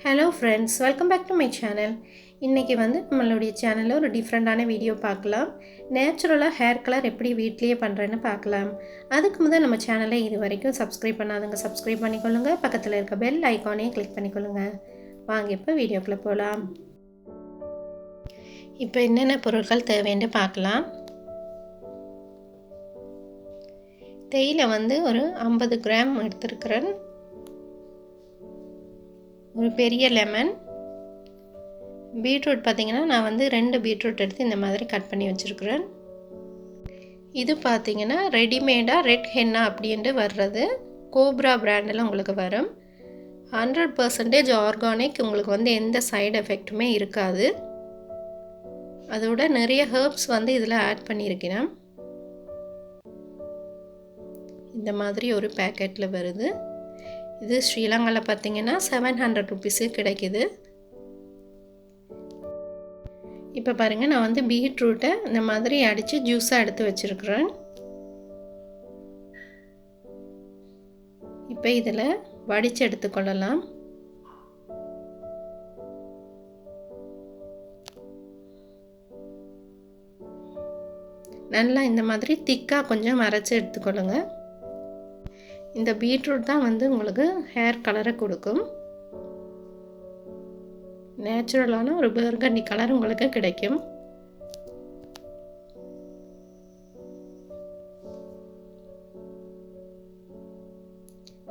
Hello friends, welcome back to my channel. இன்னைக்கு வந்து நம்மளுடைய சேனல்ல ஒரு டிஃபரண்டான வீடியோ பார்க்கலாம். நேச்சுரலா ஹேர் கலர் எப்படி வீட்லயே பண்றேன்னு பார்க்கலாம். அதுக்கு முதல்ல நம்ம சேனலை இதுவரைக்கும் சப்ஸ்கிரைப் பண்ணாதவங்க சப்ஸ்கிரைப் பண்ணிக்கொள்ளுங்க. பக்கத்துல இருக்க பெல் ஐகானையும் கிளிக் பண்ணிக்கொள்ளுங்க. வாங்க இப்போ வீடியோக்குள்ள போலாம். இப்போ என்னென்ன பொருட்கள் தேவைன்னு பார்க்கலாம். தேயிலை வந்து ஒரு 50 கிராம் எடுத்துருக்கிறேன். ஒரு பெரிய லெமன், பீட்ரூட் பார்த்தீங்கன்னா நான் வந்து 2 பீட்ரூட் எடுத்து இந்த மாதிரி கட் பண்ணி வச்சுருக்கிறேன். இது பார்த்தீங்கன்னா ரெடிமேடாக ரெட் ஹென்னா அப்படின்ட்டு வர்றது, கோப்ரா பிராண்டில் உங்களுக்கு வரும். 100% ஆர்கானிக், உங்களுக்கு வந்து எந்த சைடு எஃபெக்ட்டுமே இருக்காது. அதோட நிறைய ஹெர்ப்ஸ் வந்து இதில் ஆட் பண்ணியிருக்கிறேன். இந்த மாதிரி ஒரு பேக்கெட்டில் வருது. இது ஸ்ரீலங்காவில் பார்த்தீங்கன்னா 700 ருபீஸு கிடைக்குது. இப்போ பாருங்கள், நான் வந்து பீட்ரூட்டை இந்த மாதிரி அடித்து ஜூஸாக எடுத்து வச்சுருக்குறேன். இப்போ இதில் வடித்து எடுத்துக்கொள்ளலாம். நல்லா இந்த மாதிரி திக்காக கொஞ்சம் அரைச்சி எடுத்துக்கொள்ளுங்க. இந்த பீட்ரூட் தான் வந்து உங்களுக்கு ஹேர் கலரை கொடுக்கும். நேச்சுரலான ஒரு பர்கண்டி கலர் உங்களுக்கு கிடைக்கும்.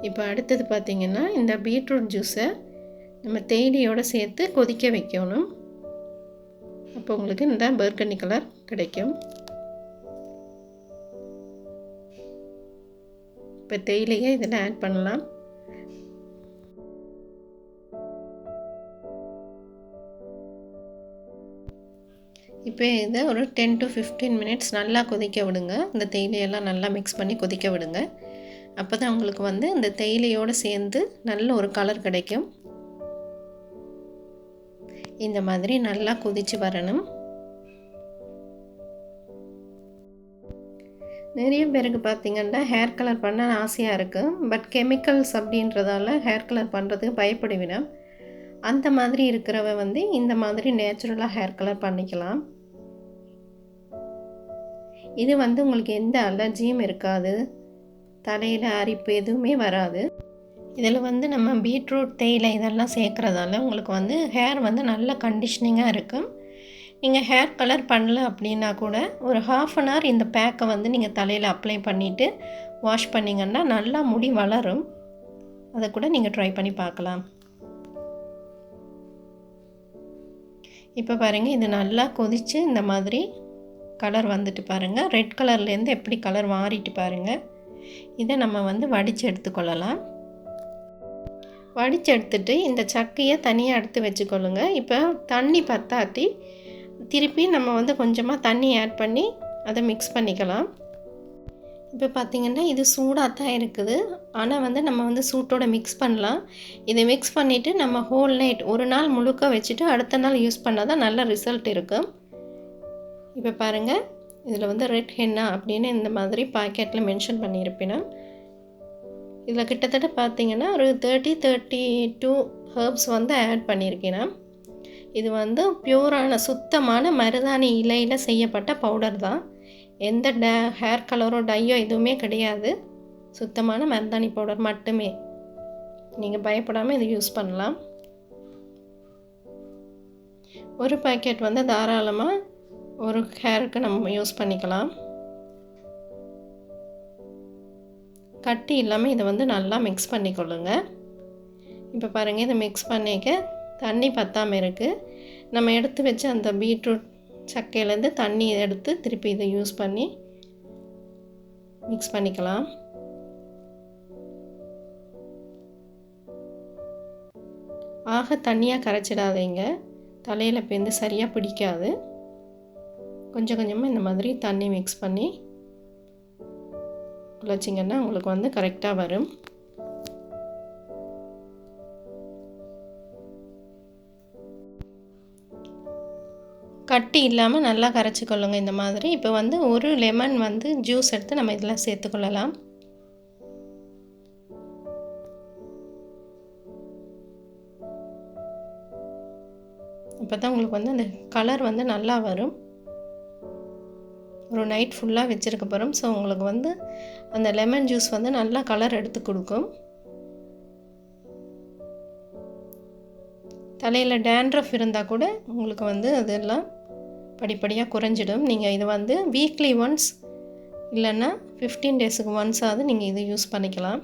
இப்போ அடுத்தது பார்த்தீங்கன்னா இந்த பீட்ரூட் ஜூஸை நம்ம தேயிலையோடு சேர்த்து கொதிக்க வைக்கணும். அப்போ உங்களுக்கு இந்த பர்கண்டி கலர் கிடைக்கும். இப்போ தேயிலையை இதில் ஆட் பண்ணலாம். இப்போ இதை ஒரு 10 to 15 மினிட்ஸ் நல்லா கொதிக்க விடுங்க. இந்த தேயிலையெல்லாம் நல்லா மிக்ஸ் பண்ணி கொதிக்க விடுங்க. அப்போ தான் உங்களுக்கு வந்து இந்த தேயிலையோடு சேர்ந்து நல்ல ஒரு கலர் கிடைக்கும். இந்த மாதிரி நல்லா கொதித்து வரணும். நிறைய பேருக்கு பார்த்திங்கன்னா ஹேர் கலர் பண்ண ஆசையாக இருக்குது. பட் கெமிக்கல்ஸ் அப்படின்றதால ஹேர் கலர் பண்ணுறதுக்கு பயப்படுவினா, அந்த மாதிரி இருக்கிறவ வந்து இந்த மாதிரி நேச்சுரலாக ஹேர் கலர் பண்ணிக்கலாம். இது வந்து உங்களுக்கு எந்த அலர்ஜியும் இருக்காது, தலையில் அரிப்பு எதுவுமே வராது. இதில் வந்து நம்ம பீட்ரூட், தேயிலை இதெல்லாம் சேர்க்குறதால உங்களுக்கு வந்து ஹேர் வந்து நல்ல கண்டிஷனிங்காக இருக்கும். நீங்கள் ஹேர் கலர் பண்ணல அப்படின்னா கூட ஒரு 1/2 அன் ஹவர் இந்த பேக்கை வந்து நீங்கள் தலையில் அப்ளை பண்ணிவிட்டு வாஷ் பண்ணிங்கன்னா நல்லா முடி வளரும். அதை கூட நீங்கள் ட்ரை பண்ணி பார்க்கலாம். இப்போ பாருங்கள், இது நல்லா கொதித்து இந்த மாதிரி கலர் வந்துட்டு பாருங்கள். ரெட் கலர்லேருந்து எப்படி கலர் மாறிட்டு பாருங்கள். இதை நம்ம வந்து வடித்து எடுத்துக்கொள்ளலாம். வடித்து எடுத்துட்டு இந்த சக்கையை தனியாக எடுத்து வச்சுக்கொள்ளுங்க. இப்போ தண்ணி பத்தாட்டி திருப்பி நம்ம வந்து கொஞ்சமாக தண்ணி ஆட் பண்ணி அதை மிக்ஸ் பண்ணிக்கலாம். இப்போ பார்த்திங்கன்னா இது சூடாக தான் இருக்குது, ஆனால் வந்து நம்ம வந்து சூட்டோட மிக்ஸ் பண்ணலாம். இதை மிக்ஸ் பண்ணிவிட்டு நம்ம ஹோல் நைட் ஒரு நாள் முழுக்க வச்சுட்டு அடுத்த நாள் யூஸ் பண்ணால் தான் நல்ல ரிசல்ட் இருக்கும். இப்போ பாருங்கள், இதில் வந்து ரெட் ஹென்னா அப்படின்னு இந்த மாதிரி பாக்கெட்டில் மென்ஷன் பண்ணியிருப்பேன். இதில் கிட்டத்தட்ட பார்த்திங்கன்னா ஒரு 32 ஹெர்ப்ஸ் வந்து ஆட் பண்ணியிருக்கேன். இது வந்து பியூரான சுத்தமான மருதாணி இலையில் செய்யப்பட்ட பவுடர் தான். எந்த ஹேர் கலரோ டையோ எதுவுமே கிடையாது. சுத்தமான மருதாணி பவுடர் மட்டுமே. நீங்கள் பயப்படாமல் இதை யூஸ் பண்ணலாம். ஒரு பாக்கெட் வந்து தாராளமாக ஒரு ஹேருக்கு நம்ம யூஸ் பண்ணிக்கலாம். கட்டி இல்லாமல் இதை வந்து நல்லா மிக்ஸ் பண்ணிக்கொள்ளுங்க. இப்போ பாருங்கள், இதை மிக்ஸ் பண்ணிக்க தண்ணி பத்தாமல் இருக்குது. நம்ம எடுத்து வச்சு அந்த பீட்ரூட் சக்கையிலேருந்து தண்ணி எடுத்து திருப்பி இதை யூஸ் பண்ணி மிக்ஸ் பண்ணிக்கலாம். ஆக தண்ணியாக கரைச்சிடாதீங்க, தலையில் பேருந்து சரியாக பிடிக்காது. கொஞ்சம் கொஞ்சமாக இந்த மாதிரி தண்ணி மிக்ஸ் பண்ணி குழச்சிங்கன்னா உங்களுக்கு வந்து கரெக்டாக வரும். கட்டி இல்லாமல் நல்லா கரைச்சிக்கொள்ளுங்க இந்த மாதிரி. இப்போ வந்து ஒரு லெமன் வந்து ஜூஸ் எடுத்து நம்ம இதில் சேர்த்துக்கொள்ளலாம். அப்போ தான் உங்களுக்கு வந்து அந்த கலர் வந்து நல்லா வரும். ஒரு நைட் ஃபுல்லாக வச்சுருக்க போகிறோம். ஸோ உங்களுக்கு வந்து அந்த லெமன் ஜூஸ் வந்து நல்லா கலர் எடுத்து கொடுக்கும். தலையில் டேண்ட்ரஃப் இருந்தால் கூட உங்களுக்கு வந்து அதெல்லாம் படிப்படியாக குறைஞ்சிடும். நீங்கள் இது வந்து வீக்லி ஒன்ஸ் இல்லைன்னா 15 டேஸுக்கு ஒன்ஸாவது நீங்கள் இது யூஸ் பண்ணிக்கலாம்.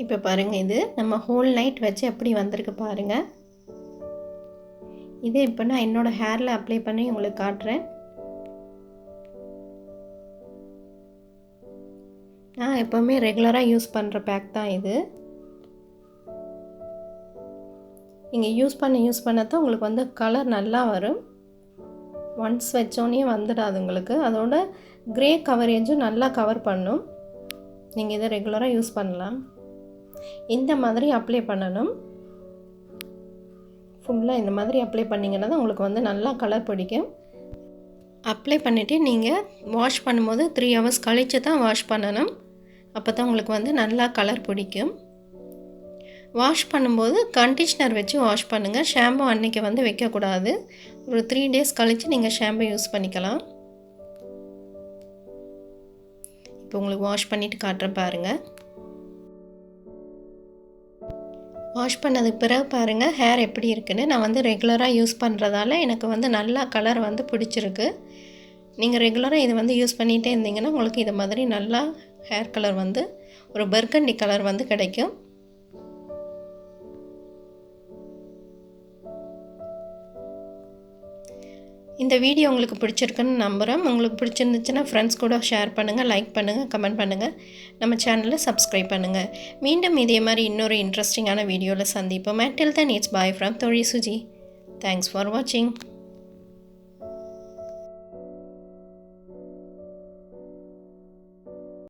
இப்போ பாருங்கள், இது நம்ம ஹோல் நைட் வச்சு எப்படி வந்திருக்கு பாருங்கள். இது இப்போ நான் என்னோடய ஹேரில் அப்ளை பண்ணி உங்களுக்கு காட்டுறேன். நான் எப்போவுமே ரெகுலராக யூஸ் பண்ணுற பேக் தான் இது. நீங்கள் யூஸ் பண்ண தான் உங்களுக்கு வந்து கலர் நல்லா வரும். ஒன்ஸ் வச்சோன்னே வந்துடாது உங்களுக்கு. அதோட க்ரே கவரேஜும் நல்லா கவர் பண்ணும். நீங்கள் இதை ரெகுலராக யூஸ் பண்ணலாம். இந்த மாதிரி அப்ளை பண்ணணும். ஃபுல்லாக இந்த மாதிரி அப்ளை பண்ணிங்கன்னா தான் உங்களுக்கு வந்து நல்லா கலர் பிடிக்கும். அப்ளை பண்ணிவிட்டு நீங்கள் வாஷ் பண்ணும்போது 3 hours கழித்து தான் வாஷ் பண்ணணும். அப்போ தான் உங்களுக்கு வந்து நல்லா கலர் பிடிக்கும். வாஷ் பண்ணும்போது கண்டிஷ்னர் வச்சு வாஷ் பண்ணுங்கள். ஷாம்பு அன்றைக்கி வந்து வைக்கக்கூடாது. ஒரு 3 days கழித்து நீங்கள் ஷாம்பு யூஸ் பண்ணிக்கலாம். இப்போ உங்களுக்கு வாஷ் பண்ணிவிட்டு காட்டுறேன் பாருங்கள். வாஷ் பண்ணதுக்கு பிறகு பாருங்கள் ஹேர் எப்படி இருக்குன்னு. நான் வந்து ரெகுலராக யூஸ் பண்ணுறதால எனக்கு வந்து நல்லா கலர் வந்து பிடிச்சிருக்கு. நீங்கள் ரெகுலராக இதை வந்து யூஸ் பண்ணிகிட்டே இருந்தீங்கன்னா உங்களுக்கு இது மாதிரி நல்லா ஹேர் கலர் வந்து ஒரு பர்கண்டி கலர் வந்து கிடைக்கும். இந்த வீடியோ உங்களுக்கு பிடிச்சிருக்குன்னு நம்புகிறேன். உங்களுக்கு பிடிச்சிருந்துச்சுன்னா ஃப்ரெண்ட்ஸ் கூட ஷேர் பண்ணுங்கள், லைக் பண்ணுங்கள், கமெண்ட் பண்ணுங்கள். நம்ம சேனலை சப்ஸ்கிரைப் பண்ணுங்கள். மீண்டும் இதே மாதிரி இன்னொரு இன்ட்ரெஸ்டிங்கான வீடியோவில் சந்திப்போம். Until then, it's bye from thozhisuji. Thanks for watching.